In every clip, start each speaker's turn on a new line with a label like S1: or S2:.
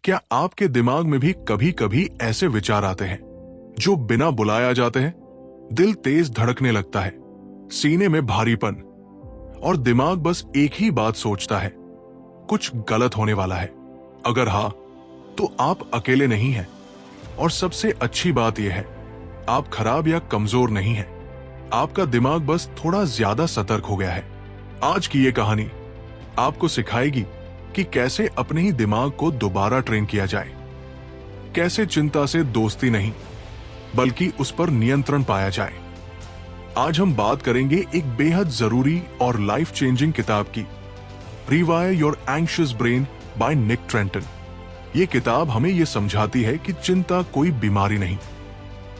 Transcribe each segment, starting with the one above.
S1: क्या आपके दिमाग में भी कभी कभी ऐसे विचार आते हैं जो बिना बुलाए आ जाते हैं? दिल तेज धड़कने लगता है, सीने में भारीपन, और दिमाग बस एक ही बात सोचता है, कुछ गलत होने वाला है। अगर हाँ, तो आप अकेले नहीं हैं। और सबसे अच्छी बात यह है, आप खराब या कमजोर नहीं हैं। आपका दिमाग बस थोड़ा ज्यादा सतर्क हो गया है। आज की ये कहानी आपको सिखाएगी कि कैसे अपने ही दिमाग को दोबारा ट्रेन किया जाए, कैसे चिंता से दोस्ती नहीं बल्कि उस पर नियंत्रण पाया जाए। आज हम बात करेंगे एक बेहद जरूरी और लाइफ चेंजिंग किताब की, rewire your anxious brain by Nick Trenton. ये किताब हमें यह समझाती है कि चिंता कोई बीमारी नहीं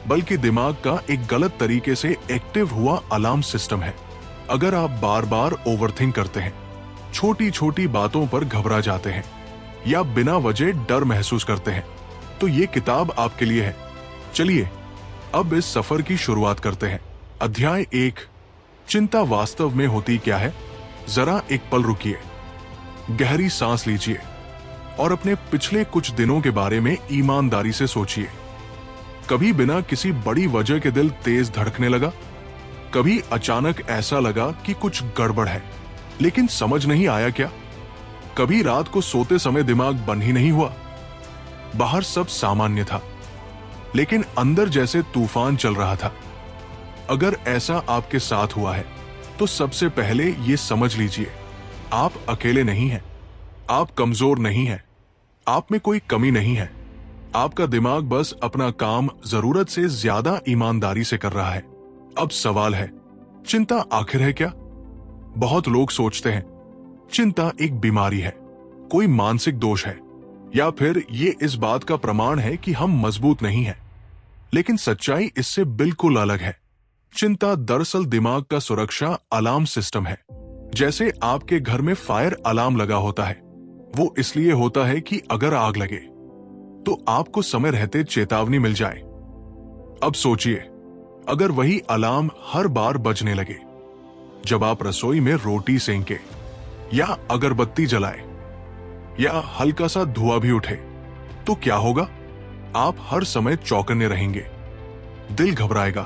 S1: बल्कि दिमाग का एक गलत तरीके से एक्टिव हुआ अलार्म सिस्टम है। अगर आप बार बार ओवरथिंक करते हैं, छोटी छोटी बातों पर घबरा जाते हैं या बिना वजह डर महसूस करते हैं, तो ये किताब आपके लिए है। चलिए अब इस सफर की शुरुआत करते हैं। अध्याय 1, चिंता वास्तव में होती क्या है। जरा एक पल रुकिए, गहरी सांस लीजिए और अपने पिछले कुछ दिनों के बारे में ईमानदारी से सोचिए। कभी बिना किसी बड़ी वजह के दिल तेज धड़कने लगा? कभी अचानक ऐसा लगा कि कुछ गड़बड़ है लेकिन समझ नहीं आया क्या? कभी रात को सोते समय दिमाग बंद ही नहीं हुआ? बाहर सब सामान्य था लेकिन अंदर जैसे तूफान चल रहा था। अगर ऐसा आपके साथ हुआ है तो सबसे पहले ये समझ लीजिए, आप अकेले नहीं हैं, आप कमजोर नहीं हैं, आप में कोई कमी नहीं है। आपका दिमाग बस अपना काम जरूरत से ज्यादा ईमानदारी से कर रहा है। अब सवाल है, चिंता आखिर है क्या? बहुत लोग सोचते हैं चिंता एक बीमारी है, कोई मानसिक दोष है, या फिर ये इस बात का प्रमाण है कि हम मजबूत नहीं हैं। लेकिन सच्चाई इससे बिल्कुल अलग है। चिंता दरअसल दिमाग का सुरक्षा अलार्म सिस्टम है। जैसे आपके घर में फायर अलार्म लगा होता है, वो इसलिए होता है कि अगर आग लगे तो आपको समय रहते चेतावनी मिल जाए। अब सोचिए, अगर वही अलार्म हर बार बजने लगे जब आप रसोई में रोटी सेंके या अगरबत्ती जलाए या हल्का सा धुआं भी उठे, तो क्या होगा? आप हर समय चौकन्ने रहेंगे, दिल घबराएगा,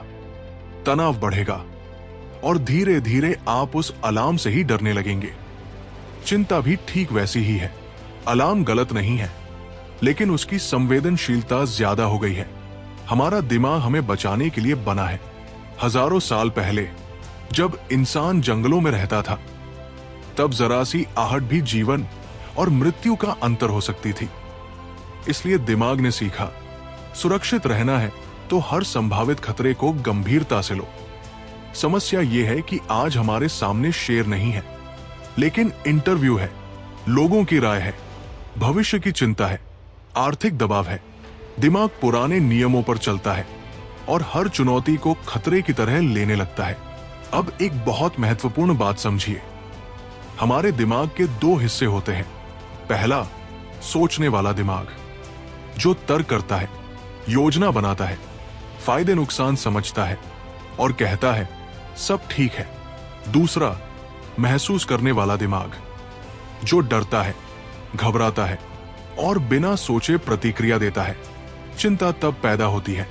S1: तनाव बढ़ेगा और धीरे धीरे आप उस अलार्म से ही डरने लगेंगे। चिंता भी ठीक वैसी ही है। अलार्म गलत नहीं है, लेकिन उसकी संवेदनशीलता ज्यादा हो गई है। हमारा दिमाग हमें बचाने के लिए बना है। हजारों साल पहले जब इंसान जंगलों में रहता था, तब जरा सी आहट भी जीवन और मृत्यु का अंतर हो सकती थी। इसलिए दिमाग ने सीखा, सुरक्षित रहना है तो हर संभावित खतरे को गंभीरता से लो। समस्या यह है कि आज हमारे सामने शेर नहीं है, लेकिन इंटरव्यू है, लोगों की राय है, भविष्य की चिंता है, आर्थिक दबाव है। दिमाग पुराने नियमों पर चलता है और हर चुनौती को खतरे की तरह लेने लगता है। अब एक बहुत महत्वपूर्ण बात समझिए, हमारे दिमाग के 2 हिस्से होते हैं। पहला, सोचने वाला दिमाग, जो तर्क करता है, योजना बनाता है, फायदे नुकसान समझता है और कहता है सब ठीक है। दूसरा, महसूस करने वाला दिमाग, जो डरता है, घबराता है और बिना सोचे प्रतिक्रिया देता है। चिंता तब पैदा होती है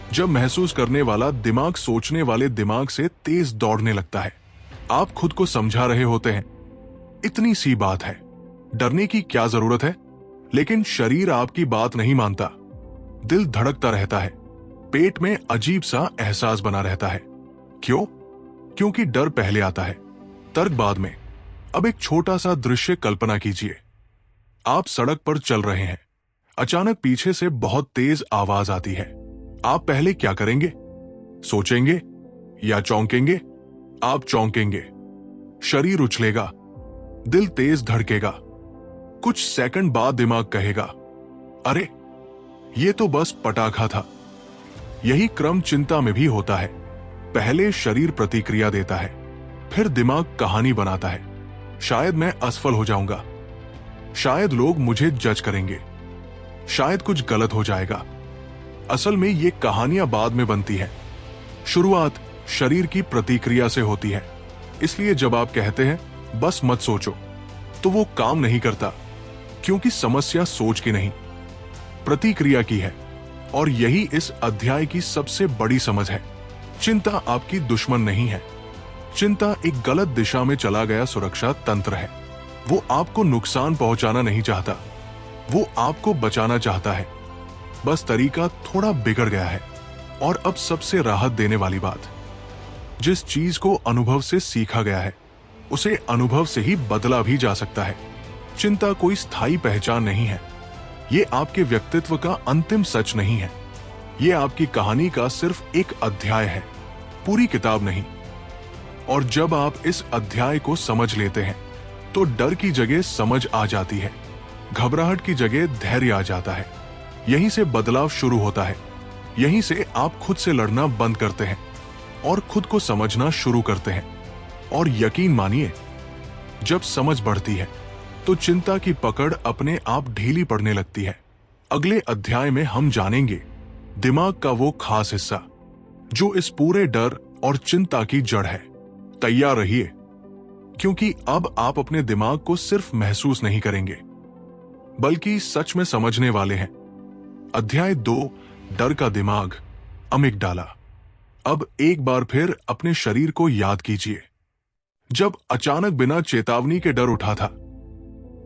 S1: जब महसूस करने वाला दिमाग सोचने वाले दिमाग से तेज दौड़ने लगता है। आप खुद को समझा रहे होते हैं, इतनी सी बात है, डरने की क्या जरूरत है? लेकिन शरीर आपकी बात नहीं मानता। दिल धड़कता रहता है, पेट में अजीब सा एहसास बना रहता है। क्यों? क्योंकि डर पहले आता है, तर्क बाद में। अब एक छोटा सा दृश्य कल्पना कीजिए। आप सड़क पर चल रहे हैं, अचानक पीछे से बहुत तेज आवाज आती है। आप पहले क्या करेंगे? सोचेंगे या चौंकेंगे? आप चौंकेंगे, शरीर उछलेगा, दिल तेज धड़केगा। कुछ सेकंड बाद दिमाग कहेगा, अरे ये तो बस पटाखा था। यही क्रम चिंता में भी होता है। पहले शरीर प्रतिक्रिया देता है, फिर दिमाग कहानी बनाता है। शायद मैं असफल हो जाऊंगा, शायद लोग मुझे जज करेंगे, शायद कुछ गलत हो जाएगा। असल में ये कहानियां बाद में बनती है। शुरुआत शरीर की प्रतिक्रिया से होती है। इसलिए जब आप कहते हैं बस मत सोचो, तो वो काम नहीं करता, क्योंकि समस्या सोच की नहीं प्रतिक्रिया की है। और यही इस अध्याय की सबसे बड़ी समझ है। चिंता आपकी दुश्मन नहीं है। चिंता एक गलत दिशा में चला गया सुरक्षा तंत्र है। वो आपको नुकसान पहुंचाना नहीं चाहता, वो आपको बचाना चाहता है। बस तरीका थोड़ा बिगड़ गया है। और अब सबसे राहत देने वाली बात, जिस चीज को अनुभव से सीखा गया है उसे अनुभव से ही बदला भी जा सकता है। चिंता कोई स्थायी पहचान नहीं है। ये आपके व्यक्तित्व का अंतिम सच नहीं है। ये आपकी कहानी का सिर्फ एक अध्याय है, पूरी किताब नहीं। और जब आप इस अध्याय को समझ लेते हैं तो डर की जगह समझ आ जाती है, घबराहट की जगह धैर्य आ जाता है। यहीं से बदलाव शुरू होता है। यहीं से आप खुद से लड़ना बंद करते हैं और खुद को समझना शुरू करते हैं। और यकीन मानिए, जब समझ बढ़ती है तो चिंता की पकड़ अपने आप ढीली पड़ने लगती है। अगले अध्याय में हम जानेंगे दिमाग का वो खास हिस्सा जो इस पूरे डर और चिंता की जड़ है। तैयार रहिए, क्योंकि अब आप अपने दिमाग को सिर्फ महसूस नहीं करेंगे बल्कि सच में समझने वाले हैं। अध्याय 2, डर का दिमाग, अमिगडाला। अब एक बार फिर अपने शरीर को याद कीजिए। जब अचानक बिना चेतावनी के डर उठा था,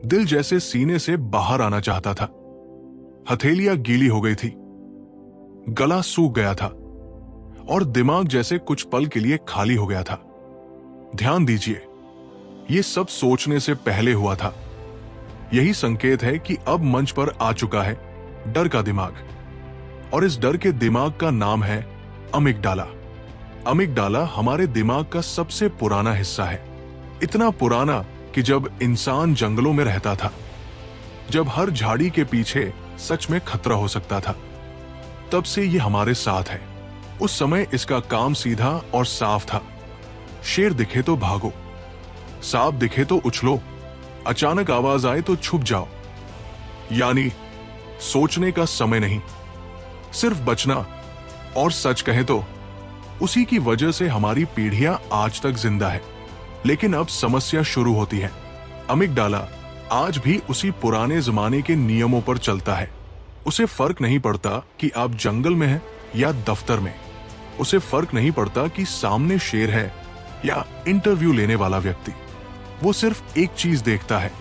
S1: दिल जैसे सीने से बाहर आना चाहता था, हथेलियां गीली हो गई थी, गला सूख गया था और दिमाग जैसे कुछ पल के लिए खाली हो गया था। ध्यान दीजिए, ये सब सोचने से पहले हुआ था। यही संकेत है कि अब मंच पर आ चुका है डर का दिमाग। और इस डर के दिमाग का नाम है अमिगडाला। अमिगडाला हमारे दिमाग का सबसे पुराना हिस्सा है। इतना पुराना कि जब इंसान जंगलों में रहता था, जब हर झाड़ी के पीछे सच में खतरा हो सकता था, तब से ये हमारे साथ है। उस समय इसका काम सीधा और साफ था। शेर दिखे तो भागो, सांप दिखे तो उछलो, अचानक आवाज आए तो छुप जाओ। यानी सोचने का समय नहीं, सिर्फ बचना। और सच कहें तो उसी की वजह से हमारी पीढ़ियां आज तक जिंदा है। लेकिन अब समस्या शुरू होती है। अमिगडाला आज भी उसी पुराने जमाने के नियमों पर चलता है। उसे फर्क नहीं पड़ता कि आप जंगल में हैं या दफ्तर में। उसे फर्क नहीं पड़ता कि सामने शेर है या इंटरव्यू लेने वाला व्यक्ति। वो सिर्फ एक चीज देखता है,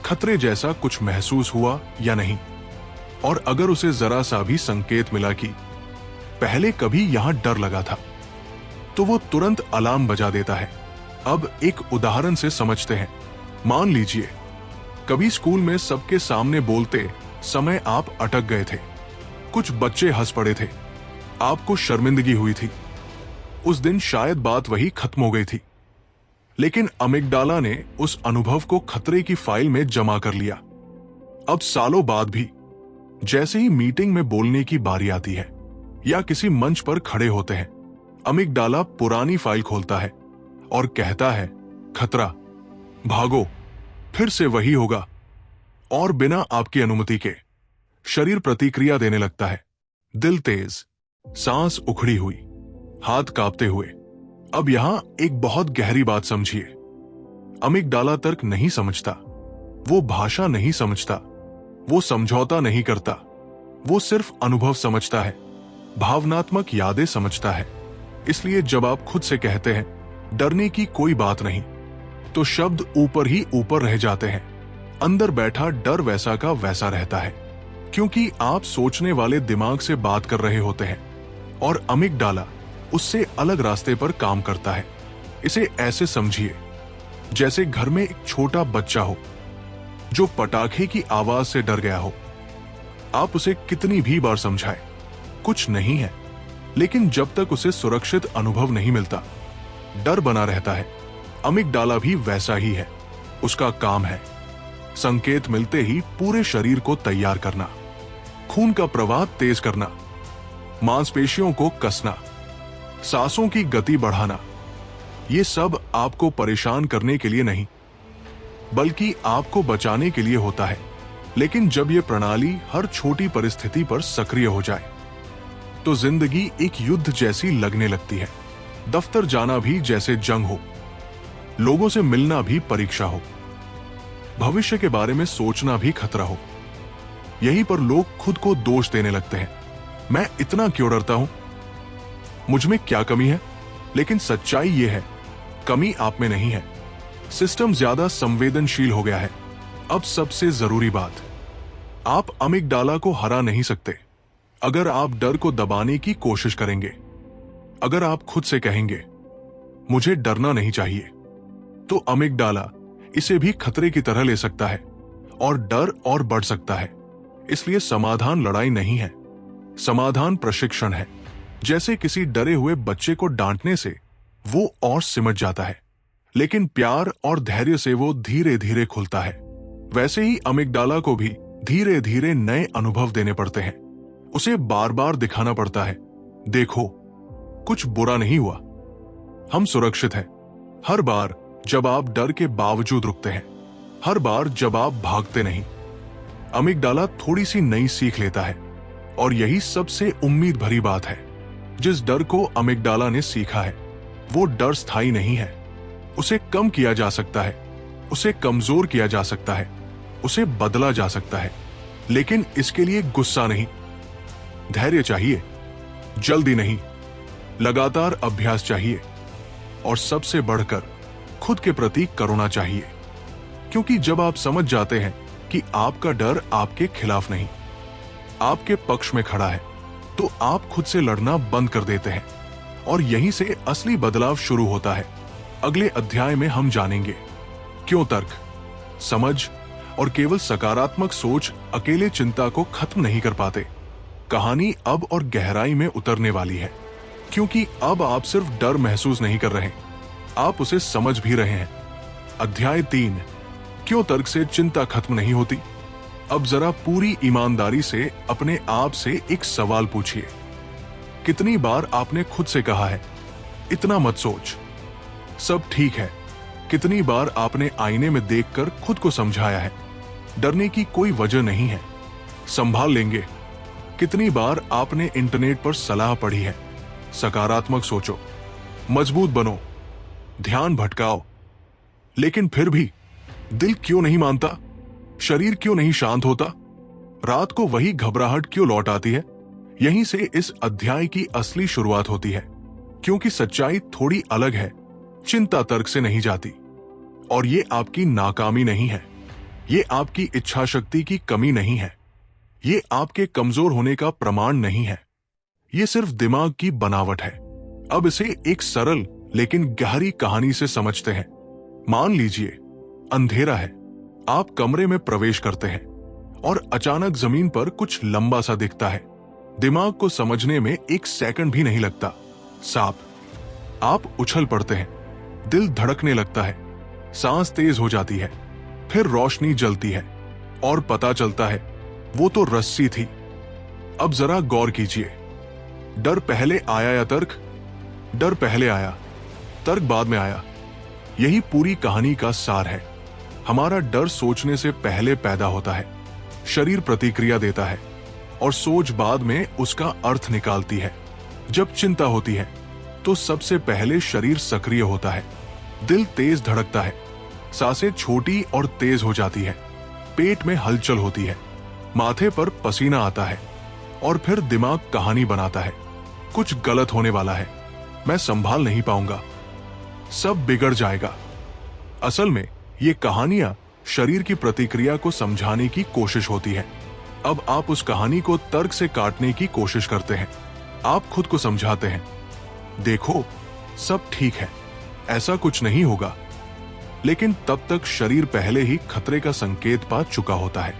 S1: खतरे जैसा कुछ महसूस हुआ या नहीं। और अगर उसे जरा सा भी संकेत मिला कि पहले कभी यहां डर लगा था, तो वो तुरंत अलार्म बजा देता है। अब एक उदाहरण से समझते हैं। मान लीजिए कभी स्कूल में सबके सामने बोलते समय आप अटक गए थे, कुछ बच्चे हंस पड़े थे, आपको शर्मिंदगी हुई थी। उस दिन शायद बात वही खत्म हो गई थी, लेकिन अमिगडाला ने उस अनुभव को खतरे की फाइल में जमा कर लिया। अब सालों बाद भी जैसे ही मीटिंग में बोलने की बारी आती है या किसी मंच पर खड़े होते हैं, अमिगडाला पुरानी फाइल खोलता है और कहता है, खतरा, भागो, फिर से वही होगा। और बिना आपकी अनुमति के शरीर प्रतिक्रिया देने लगता है। दिल तेज, सांस उखड़ी हुई, हाथ कांपते हुए। अब यहां एक बहुत गहरी बात समझिए। अमिगडाला तर्क नहीं समझता, वो भाषा नहीं समझता, वो समझौता नहीं करता। वो सिर्फ अनुभव समझता है, भावनात्मक यादें समझता है। इसलिए जब आप खुद से कहते हैं डरने की कोई बात नहीं, तो शब्द ऊपर ही ऊपर रह जाते हैं। अंदर बैठा डर वैसा का वैसा रहता है, क्योंकि आप सोचने वाले दिमाग से बात कर रहे होते हैं और अमिगडाला उससे अलग रास्ते पर काम करता है। इसे ऐसे समझिए जैसे घर में एक छोटा बच्चा हो जो पटाखे की आवाज से डर गया हो। आप उसे कितनी भी बार समझाएं, कुछ नहीं है, लेकिन जब तक उसे सुरक्षित अनुभव नहीं मिलता, डर बना रहता है। अमिगडाला भी वैसा ही है। उसका काम है संकेत मिलते ही पूरे शरीर को तैयार करना, खून का प्रवाह तेज करना, मांसपेशियों को कसना, सांसों की गति बढ़ाना। ये सब आपको परेशान करने के लिए नहीं, बल्कि आपको बचाने के लिए होता है। लेकिन जब ये प्रणाली हर छोटी परिस्थिति पर सक्रिय हो जाए, तो जिंदगी एक युद्ध जैसी लगने लगती है। दफ्तर जाना भी जैसे जंग हो, लोगों से मिलना भी परीक्षा हो, भविष्य के बारे में सोचना भी खतरा हो। यहीं पर लोग खुद को दोष देने लगते हैं। मैं इतना क्यों डरता हूं? मुझ में क्या कमी है? लेकिन सच्चाई यह है, कमी आप में नहीं है। सिस्टम ज्यादा संवेदनशील हो गया है। अब सबसे जरूरी बात, आप अमिगडाला को हरा नहीं सकते। अगर आप डर को दबाने की कोशिश करेंगे, अगर आप खुद से कहेंगे मुझे डरना नहीं चाहिए, तो अमिगडाला इसे भी खतरे की तरह ले सकता है और डर और बढ़ सकता है। इसलिए समाधान लड़ाई नहीं है, समाधान प्रशिक्षण है। जैसे किसी डरे हुए बच्चे को डांटने से वो और सिमट जाता है, लेकिन प्यार और धैर्य से वो धीरे धीरे खुलता है। वैसे ही अमिगडाला को भी धीरे धीरे नए अनुभव देने पड़ते हैं। उसे बार बार दिखाना पड़ता है, देखो कुछ बुरा नहीं हुआ, हम सुरक्षित हैं। हर बार जब आप डर के बावजूद रुकते हैं, हर बार जब आप भागते नहीं, अमिगडाला थोड़ी सी नई सीख लेता है। और यही सबसे उम्मीद भरी बात है। जिस डर को अमिगडाला ने सीखा है, वो डर स्थायी नहीं है। उसे कम किया जा सकता है, उसे कमजोर किया जा सकता है, उसे बदला जा सकता है, लेकिन इसके लिए गुस्सा नहीं, धैर्य चाहिए, जल्दी नहीं, लगातार अभ्यास चाहिए और सबसे बढ़कर खुद के प्रति करुणा चाहिए। क्योंकि जब आप समझ जाते हैं कि आपका डर आपके खिलाफ नहीं, आपके पक्ष में खड़ा है, तो आप खुद से लड़ना बंद कर देते हैं और यहीं से असली बदलाव शुरू होता है। अगले अध्याय में हम जानेंगे क्यों तर्क, समझ और केवल सकारात्मक सोच अकेले चिंता को खत्म नहीं कर पाते। कहानी अब और गहराई में उतरने वाली है, क्योंकि अब आप सिर्फ डर महसूस नहीं कर रहे, आप उसे समझ भी रहे हैं। अध्याय 3, क्यों तर्क से चिंता खत्म नहीं होती। अब जरा पूरी ईमानदारी से अपने आप से एक सवाल पूछिए, कितनी बार आपने खुद से कहा है इतना मत सोच, सब ठीक है। कितनी बार आपने आईने में देखकर खुद को समझाया है, डरने की कोई वजह नहीं है, संभाल लेंगे। कितनी बार आपने इंटरनेट पर सलाह पढ़ी है, सकारात्मक सोचो, मजबूत बनो, ध्यान भटकाओ, लेकिन फिर भी दिल क्यों नहीं मानता, शरीर क्यों नहीं शांत होता, रात को वही घबराहट क्यों लौट आती है। यहीं से इस अध्याय की असली शुरुआत होती है, क्योंकि सच्चाई थोड़ी अलग है। चिंता तर्क से नहीं जाती, और ये आपकी नाकामी नहीं है, ये आपकी इच्छा शक्ति की कमी नहीं है, ये आपके कमजोर होने का प्रमाण नहीं है, ये सिर्फ दिमाग की बनावट है। अब इसे एक सरल लेकिन गहरी कहानी से समझते हैं। मान लीजिए अंधेरा है, आप कमरे में प्रवेश करते हैं और अचानक जमीन पर कुछ लंबा सा दिखता है। दिमाग को समझने में 1 सेकंड भी नहीं लगता, सांप। आप उछल पड़ते हैं, दिल धड़कने लगता है, सांस तेज हो जाती है, फिर रोशनी जलती है और पता चलता है वो तो रस्सी थी। अब जरा गौर कीजिए, डर पहले आया या तर्क? डर पहले आया, तर्क बाद में आया। यही पूरी कहानी का सार है। हमारा डर सोचने से पहले पैदा होता है, शरीर प्रतिक्रिया देता है और सोच बाद में उसका अर्थ निकालती है। जब चिंता होती है तो सबसे पहले शरीर सक्रिय होता है, दिल तेज धड़कता है, सांसें छोटी और तेज हो जाती है, पेट में हलचल होती है, माथे पर पसीना आता है और फिर दिमाग कहानी बनाता है, कुछ गलत होने वाला है, मैं संभाल नहीं पाऊंगा, सब बिगड़ जाएगा। असल में ये कहानियां शरीर की प्रतिक्रिया को समझाने की कोशिश होती है। अब आप उस कहानी को तर्क से काटने की कोशिश करते हैं। आप खुद को समझाते हैं, देखो सब ठीक है, ऐसा कुछ नहीं होगा। लेकिन तब तक शरीर पहले ही खतरे का संकेत पा चुका होता है।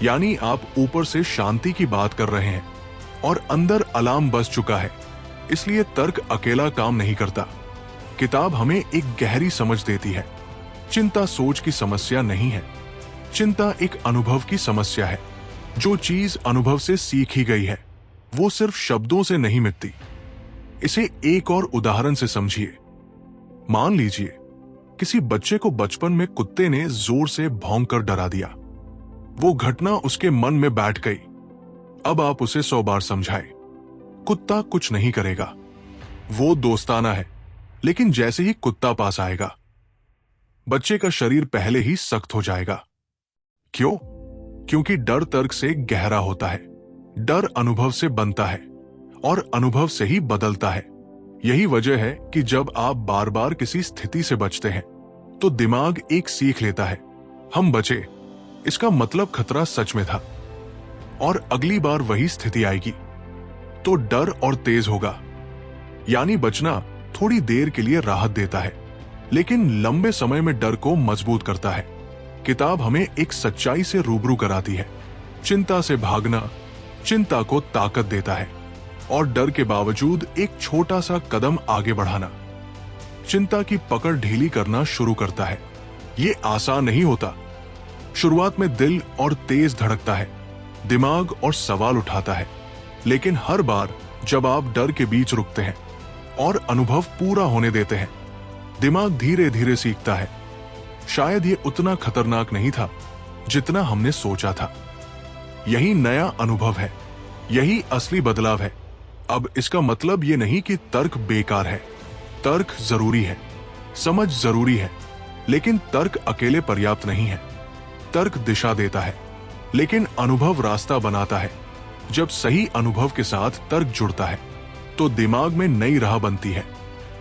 S1: यानी आप ऊपर से शांति की बात कर रहे हैं और अंदर अलार्म बज चुका है। इसलिए तर्क अकेला काम नहीं करता। किताब हमें एक गहरी समझ देती है। चिंता सोच की समस्या नहीं है, चिंता एक अनुभव की समस्या है। जो चीज अनुभव से सीखी गई है वो सिर्फ शब्दों से नहीं मिटती। इसे एक और उदाहरण से समझिए। मान लीजिए किसी बच्चे को बचपन में कुत्ते ने जोर से भौंककर डरा दिया। वो घटना उसके मन में बैठ गई। अब आप उसे 100 बार समझाए, कुत्ता कुछ नहीं करेगा, वो दोस्ताना है। लेकिन जैसे ही कुत्ता पास आएगा, बच्चे का शरीर पहले ही सख्त हो जाएगा। क्यों? क्योंकि डर तर्क से गहरा होता है। डर अनुभव से बनता है और अनुभव से ही बदलता है। यही वजह है कि जब आप बार बार किसी स्थिति से बचते हैं तो दिमाग एक सीख लेता है, हम बचे, इसका मतलब खतरा सच में था, और अगली बार वही स्थिति आएगी तो डर और तेज होगा। यानी बचना थोड़ी देर के लिए राहत देता है, लेकिन लंबे समय में डर को मजबूत करता है। किताब हमें एक सच्चाई से रूबरू कराती है, चिंता से भागना चिंता को ताकत देता है, और डर के बावजूद एक छोटा सा कदम आगे बढ़ाना चिंता की पकड़ ढीली करना शुरू करता है। ये आसान नहीं होता। शुरुआत में दिल और तेज धड़कता है, दिमाग और सवाल उठाता है, लेकिन हर बार जब आप डर के बीच रुकते हैं और अनुभव पूरा होने देते हैं, दिमाग धीरे धीरे सीखता है, शायद ये उतना खतरनाक नहीं था जितना हमने सोचा था। यही नया अनुभव है, यही असली बदलाव है। अब इसका मतलब ये नहीं कि तर्क बेकार है, तर्क जरूरी है, समझ जरूरी है, लेकिन तर्क अकेले पर्याप्त नहीं है। तर्क दिशा देता है, लेकिन अनुभव रास्ता बनाता है। जब सही अनुभव के साथ तर्क जुड़ता है तो दिमाग में नई राह बनती है।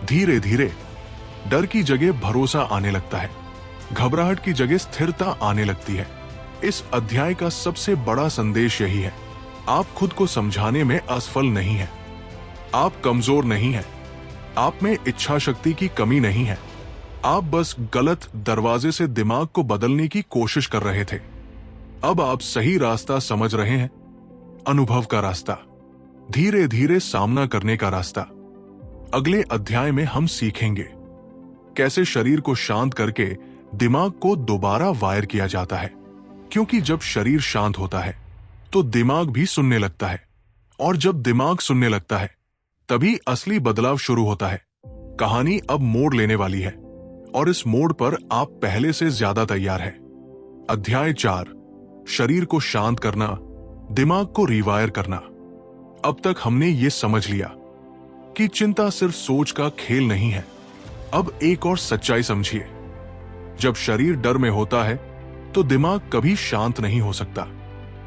S1: धीरे धीरे डर की जगह भरोसा आने लगता है, घबराहट की जगह स्थिरता आने लगती है। इस अध्याय का सबसे बड़ा संदेश यही है, आप खुद को समझाने में असफल नहीं हैं, आप कमजोर नहीं हैं, आप में इच्छा शक्ति की कमी नहीं है, आप बस गलत दरवाजे से दिमाग को बदलने की कोशिश कर रहे थे। अब आप सही रास्ता समझ रहे हैं, अनुभव का रास्ता, धीरे धीरे सामना करने का रास्ता। अगले अध्याय में हम सीखेंगे कैसे शरीर को शांत करके दिमाग को दोबारा वायर किया जाता है, क्योंकि जब शरीर शांत होता है तो दिमाग भी सुनने लगता है, और जब दिमाग सुनने लगता है तभी असली बदलाव शुरू होता है। कहानी अब मोड़ लेने वाली है, और इस मोड़ पर आप पहले से ज्यादा तैयार हैं। अध्याय 4, शरीर को शांत करना, दिमाग को रिवायर करना। अब तक हमने ये समझ लिया कि चिंता सिर्फ सोच का खेल नहीं है। अब एक और सच्चाई समझिए, जब शरीर डर में होता है तो दिमाग कभी शांत नहीं हो सकता।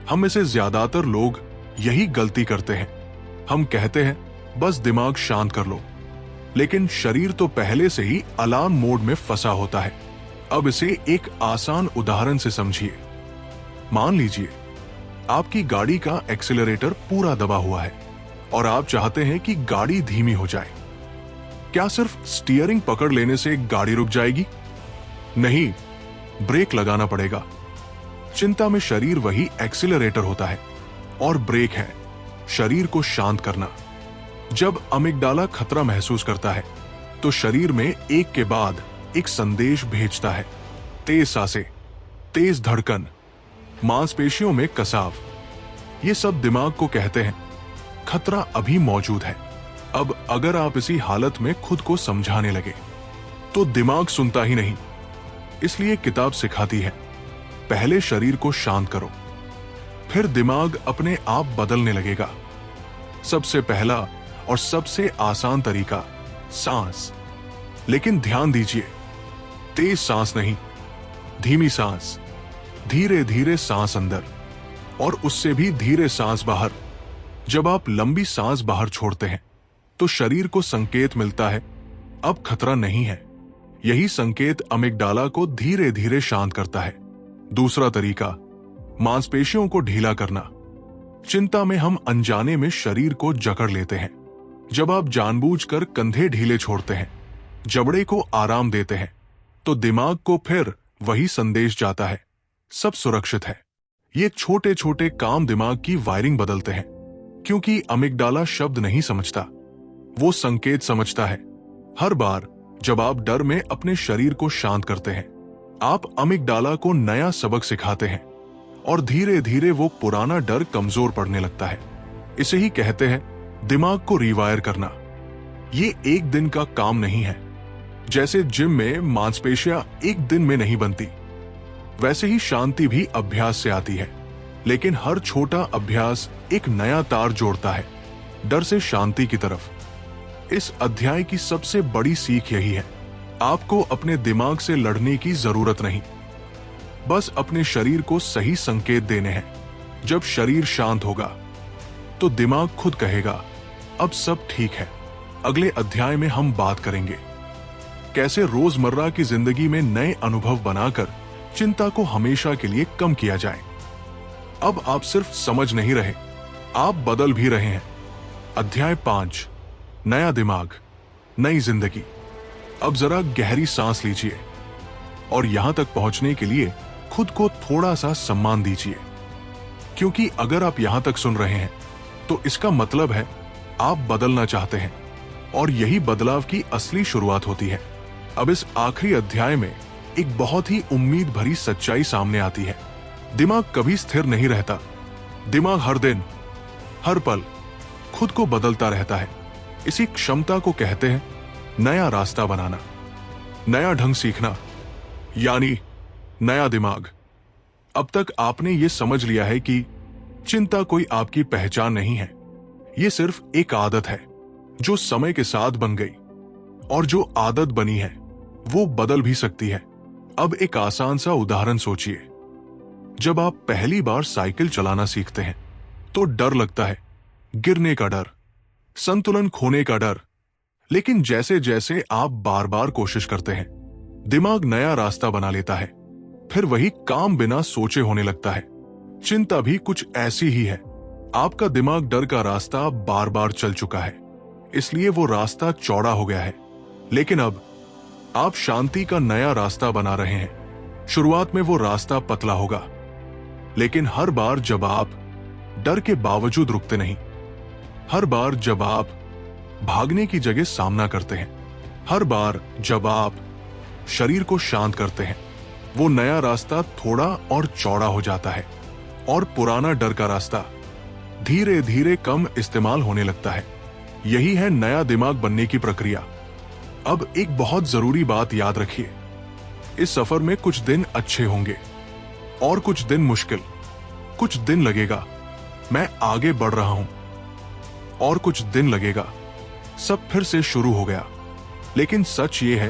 S1: हम में से ज्यादातर लोग यही गलती करते हैं। हम कहते हैं बस दिमाग शांत कर लो, लेकिन शरीर तो पहले से ही अलार्म मोड में फंसा होता है। अब इसे एक आसान उदाहरण से समझिए। मान लीजिए आपकी गाड़ी का एक्सीलरेटर पूरा दबा हुआ है और आप चाहते हैं कि गाड़ी धीमी हो जाए। क्या सिर्फ स्टीयरिंग पकड़ लेने से गाड़ी रुक जाएगी? नहीं, ब्रेक लगाना पड़ेगा। चिंता में शरीर वही एक्सीलरेटर होता है और ब्रेक है शरीर को शांत करना। जब अमिगडाला खतरा महसूस करता है तो शरीर में एक के बाद एक संदेश भेजता है। तेज सांसें, तेज धड़कन, मांसपेशियों में कसाव, ये सब दिमाग को कहते हैं खतरा अभी मौजूद है। अब अगर आप इसी हालत में खुद को समझाने लगे तो दिमाग सुनता ही नहीं। इसलिए किताब सिखाती है, पहले शरीर को शांत करो, फिर दिमाग अपने आप बदलने लगेगा। सबसे पहला और सबसे आसान तरीका सांस। लेकिन ध्यान दीजिए, तेज सांस नहीं, धीमी सांस। धीरे धीरे सांस अंदर और उससे भी धीरे सांस बाहर। जब आप लंबी सांस बाहर छोड़ते हैं तो शरीर को संकेत मिलता है अब खतरा नहीं है। यही संकेत अमिगडाला को धीरे धीरे शांत करता है। दूसरा तरीका, मांसपेशियों को ढीला करना। चिंता में हम अनजाने में शरीर को जकड़ लेते हैं। जब आप जानबूझकर कंधे ढीले छोड़ते हैं, जबड़े को आराम देते हैं, तो दिमाग को फिर वही संदेश जाता है, सब सुरक्षित है। ये छोटे छोटे काम दिमाग की वायरिंग बदलते हैं, क्योंकि अमिगडाला शब्द नहीं समझता, वो संकेत समझता है। हर बार जब आप डर में अपने शरीर को शांत करते हैं, आप अमिगडाला को नया सबक सिखाते हैं और धीरे धीरे वो पुराना डर कमजोर पड़ने लगता है। इसे ही कहते हैं दिमाग को रिवायर करना। ये एक दिन का काम नहीं है। जैसे जिम में मांसपेशियां एक दिन में नहीं बनती, वैसे ही शांति भी अभ्यास से आती है। लेकिन हर छोटा अभ्यास एक नया तार जोड़ता है डर से शांति की तरफ। इस अध्याय की सबसे बड़ी सीख यही है, आपको अपने दिमाग से लड़ने की जरूरत नहीं। बस अपने शरीर को सही संकेत देने हैं। जब शरीर शांत होगा तो दिमाग खुद कहेगा अब सब ठीक है। अगले अध्याय में हम बात करेंगे कैसे रोजमर्रा की जिंदगी में नए अनुभव बनाकर चिंता को हमेशा के लिए कम किया जाए। अब आप सिर्फ समझ नहीं रहे, आप बदल भी रहे हैं। अध्याय 5, नया दिमाग, नई जिंदगी। अब जरा गहरी सांस लीजिए और यहां तक पहुंचने के लिए खुद को थोड़ा सा सम्मान दीजिए, क्योंकि अगर आप यहां तक सुन रहे हैं तो इसका मतलब है आप बदलना चाहते हैं और यही बदलाव की असली शुरुआत होती है। अब इस आखिरी अध्याय में एक बहुत ही उम्मीद भरी सच्चाई सामने आती है। दिमाग कभी स्थिर नहीं रहता। दिमाग हर दिन, हर पल खुद को बदलता रहता है। इसी क्षमता को कहते हैं नया रास्ता बनाना, नया ढंग सीखना, यानी नया दिमाग। अब तक आपने ये समझ लिया है कि चिंता कोई आपकी पहचान नहीं है। ये सिर्फ एक आदत है जो समय के साथ बन गई, और जो आदत बनी है वो बदल भी सकती है। अब एक आसान सा उदाहरण सोचिए। जब आप पहली बार साइकिल चलाना सीखते हैं तो डर लगता है, गिरने का डर, संतुलन खोने का डर। लेकिन जैसे जैसे आप बार बार कोशिश करते हैं, दिमाग नया रास्ता बना लेता है। फिर वही काम बिना सोचे होने लगता है। चिंता भी कुछ ऐसी ही है। आपका दिमाग डर का रास्ता बार बार चल चुका है, इसलिए वो रास्ता चौड़ा हो गया है। लेकिन अब आप शांति का नया रास्ता बना रहे हैं। शुरुआत में वो रास्ता पतला होगा, लेकिन हर बार जब आप डर के बावजूद रुकते नहीं, हर बार जब आप भागने की जगह सामना करते हैं, हर बार जब आप शरीर को शांत करते हैं, वो नया रास्ता थोड़ा और चौड़ा हो जाता है और पुराना डर का रास्ता धीरे धीरे कम इस्तेमाल होने लगता है। यही है नया दिमाग बनने की प्रक्रिया। अब एक बहुत जरूरी बात याद रखिए, इस सफर में कुछ दिन अच्छे होंगे और कुछ दिन मुश्किल। कुछ दिन लगेगा मैं आगे बढ़ रहा हूं, और कुछ दिन लगेगा सब फिर से शुरू हो गया। लेकिन सच ये है,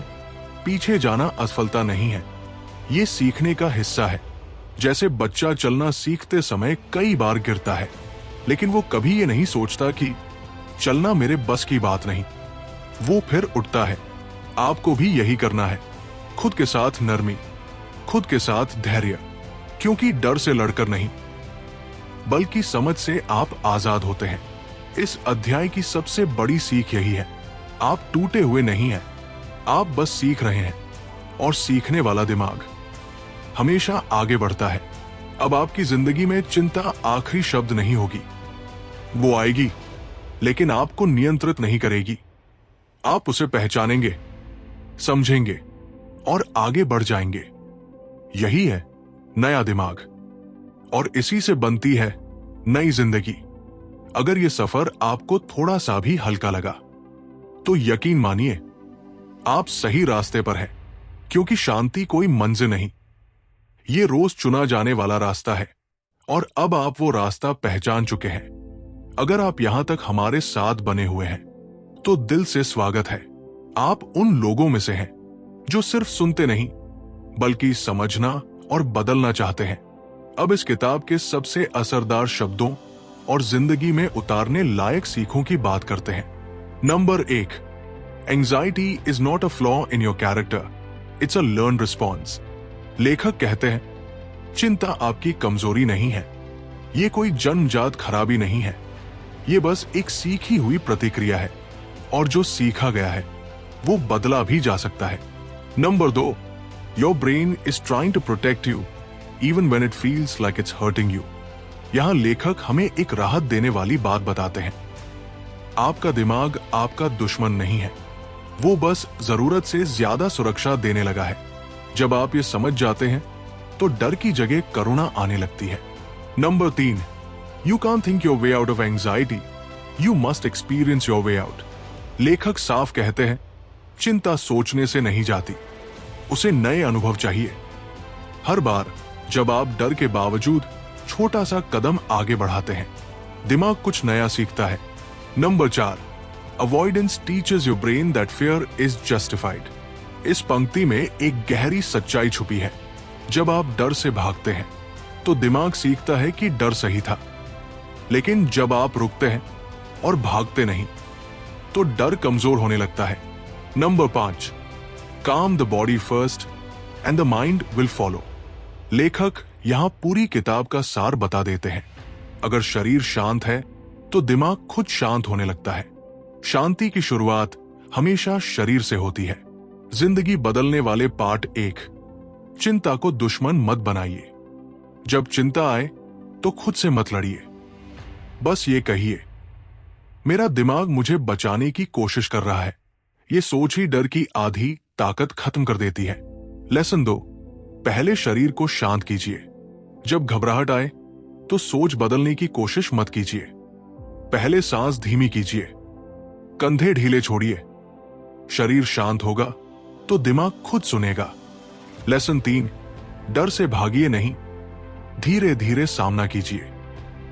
S1: पीछे जाना असफलता नहीं है, ये सीखने का हिस्सा है। जैसे बच्चा चलना सीखते समय कई बार गिरता है, लेकिन वो कभी ये नहीं सोचता कि चलना मेरे बस की बात नहीं। वो फिर उठता है। आपको भी यही करना है, खुद के साथ नरमी, खुद के साथ धैर्य, क्योंकि डर से लड़कर नहीं बल्कि समझ से आप आजाद होते हैं। इस अध्याय की सबसे बड़ी सीख यही है, आप टूटे हुए नहीं हैं, आप बस सीख रहे हैं, और सीखने वाला दिमाग हमेशा आगे बढ़ता है। अब आपकी जिंदगी में चिंता आखिरी शब्द नहीं होगी। वो आएगी, लेकिन आपको नियंत्रित नहीं करेगी। आप उसे पहचानेंगे, समझेंगे और आगे बढ़ जाएंगे। यही है नया दिमाग, और इसी से बनती है नई जिंदगी। अगर यह सफर आपको थोड़ा सा भी हल्का लगा तो यकीन मानिए आप सही रास्ते पर हैं, क्योंकि शांति कोई मंजिल नहीं, ये रोज चुना जाने वाला रास्ता है, और अब आप वो रास्ता पहचान चुके हैं। अगर आप यहां तक हमारे साथ बने हुए हैं तो दिल से स्वागत है। आप उन लोगों में से हैं जो सिर्फ सुनते नहीं बल्कि समझना और बदलना चाहते हैं। अब इस किताब के सबसे असरदार शब्दों और जिंदगी में उतारने लायक सीखों की बात करते हैं। Number 1, anxiety is not a flaw in your character, it's a learn response. लेखक कहते हैं चिंता आपकी कमजोरी नहीं है, ये कोई जन्मजात खराबी नहीं है, ये बस एक सीखी हुई प्रतिक्रिया है, और जो सीखा गया है वो बदला भी जा सकता है। Number 2, your brain is trying to protect you even when it feels like it's hurting you. यहां लेखक हमें एक राहत देने वाली बात बताते हैं। आपका दिमाग आपका दुश्मन नहीं है, वो बस जरूरत से ज्यादा सुरक्षा देने लगा है। जब आप ये समझ जाते हैं तो डर की जगह करुणा आने लगती है। Number 3, you can't think your way out of anxiety, you must experience your way out. लेखक साफ कहते हैं चिंता सोचने से नहीं जाती, उसे नए अनुभव चाहिए। हर बार जब आप डर के बावजूद छोटा सा कदम आगे बढ़ाते हैं, दिमाग कुछ नया सीखता है। Number 4, avoidance teaches your brain that fear is justified. इस पंक्ति में एक गहरी सच्चाई छुपी है। जब आप डर से भागते हैं तो दिमाग सीखता है कि डर सही था, लेकिन जब आप रुकते हैं और भागते नहीं तो डर कमजोर होने लगता है। नंबर 5, काम the body first and the mind will follow. लेखक यहां पूरी किताब का सार बता देते हैं। अगर शरीर शांत है तो दिमाग खुद शांत होने लगता है। शांति की शुरुआत हमेशा शरीर से होती है। जिंदगी बदलने वाले पार्ट 1, चिंता को दुश्मन मत बनाइए। जब चिंता आए तो खुद से मत लड़िए, बस ये कहिए, मेरा दिमाग मुझे बचाने की कोशिश कर रहा है। ये सोच ही डर की आधी ताकत खत्म कर देती है। लेसन 2, पहले शरीर को शांत कीजिए। जब घबराहट आए तो सोच बदलने की कोशिश मत कीजिए। पहले सांस धीमी कीजिए, कंधे ढीले छोड़िए। शरीर शांत होगा तो दिमाग खुद सुनेगा। लेसन 3, डर से भागिए नहीं, धीरे धीरे सामना कीजिए।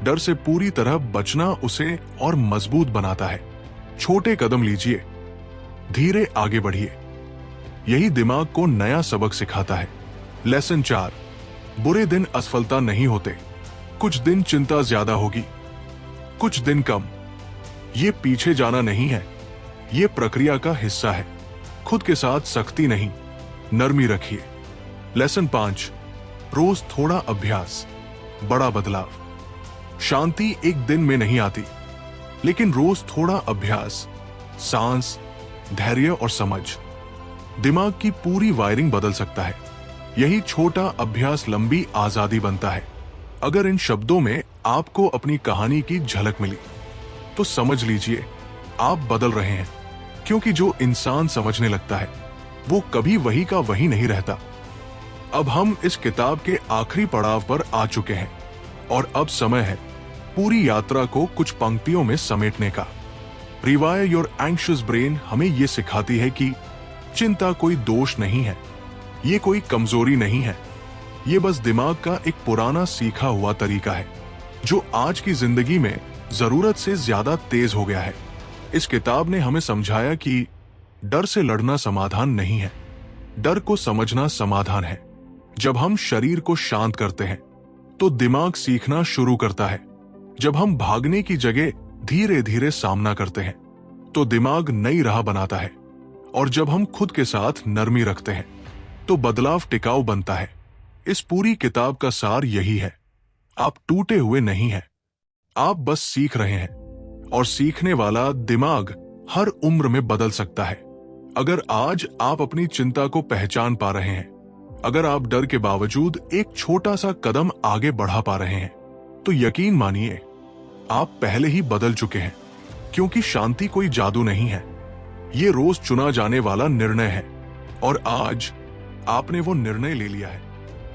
S1: डर से पूरी तरह बचना उसे और मजबूत बनाता है। छोटे कदम लीजिए, धीरे आगे बढ़िए। यही दिमाग को नया सबक सिखाता है। लेसन 4, बुरे दिन असफलता नहीं होते। कुछ दिन चिंता ज्यादा होगी, कुछ दिन कम। ये पीछे जाना नहीं है, ये प्रक्रिया का हिस्सा है। खुद के साथ सख्ती नहीं, नरमी रखिए। लेसन 5, रोज थोड़ा अभ्यास, बड़ा बदलाव। शांति एक दिन में नहीं आती, लेकिन रोज थोड़ा अभ्यास, सांस, धैर्य और समझ दिमाग की पूरी वायरिंग बदल सकता है। यही छोटा अभ्यास लंबी आजादी बनता है। अगर इन शब्दों में आपको अपनी कहानी की झलक मिली तो समझ लीजिए आप बदल रहे हैं, क्योंकि जो इंसान समझने लगता है वो कभी वही का वही नहीं रहता। अब हम इस किताब के आखिरी पड़ाव पर आ चुके हैं और अब समय है पूरी यात्रा को कुछ पंक्तियों में समेटने का। रिवायर योर एंग्शियस ब्रेन हमें यह सिखाती है कि चिंता कोई दोष नहीं है, ये कोई कमजोरी नहीं है, ये बस दिमाग का एक पुराना सीखा हुआ तरीका है जो आज की जिंदगी में जरूरत से ज्यादा तेज हो गया है। इस किताब ने हमें समझाया कि डर से लड़ना समाधान नहीं है, डर को समझना समाधान है। जब हम शरीर को शांत करते हैं तो दिमाग सीखना शुरू करता है। जब हम भागने की जगह धीरे धीरे सामना करते हैं तो दिमाग नई राह बनाता है। और जब हम खुद के साथ नरमी रखते हैं तो बदलाव टिकाऊ बनता है। इस पूरी किताब का सार यही है, आप टूटे हुए नहीं हैं, आप बस सीख रहे हैं। और सीखने वाला दिमाग हर उम्र में बदल सकता है। अगर आज आप अपनी चिंता को पहचान पा रहे हैं, अगर आप डर के बावजूद एक छोटा सा कदम आगे बढ़ा पा रहे हैं, तो यकीन मानिए आप पहले ही बदल चुके हैं। क्योंकि शांति कोई जादू नहीं है, ये रोज चुना जाने वाला निर्णय है। और आज आपने वो निर्णय ले लिया है।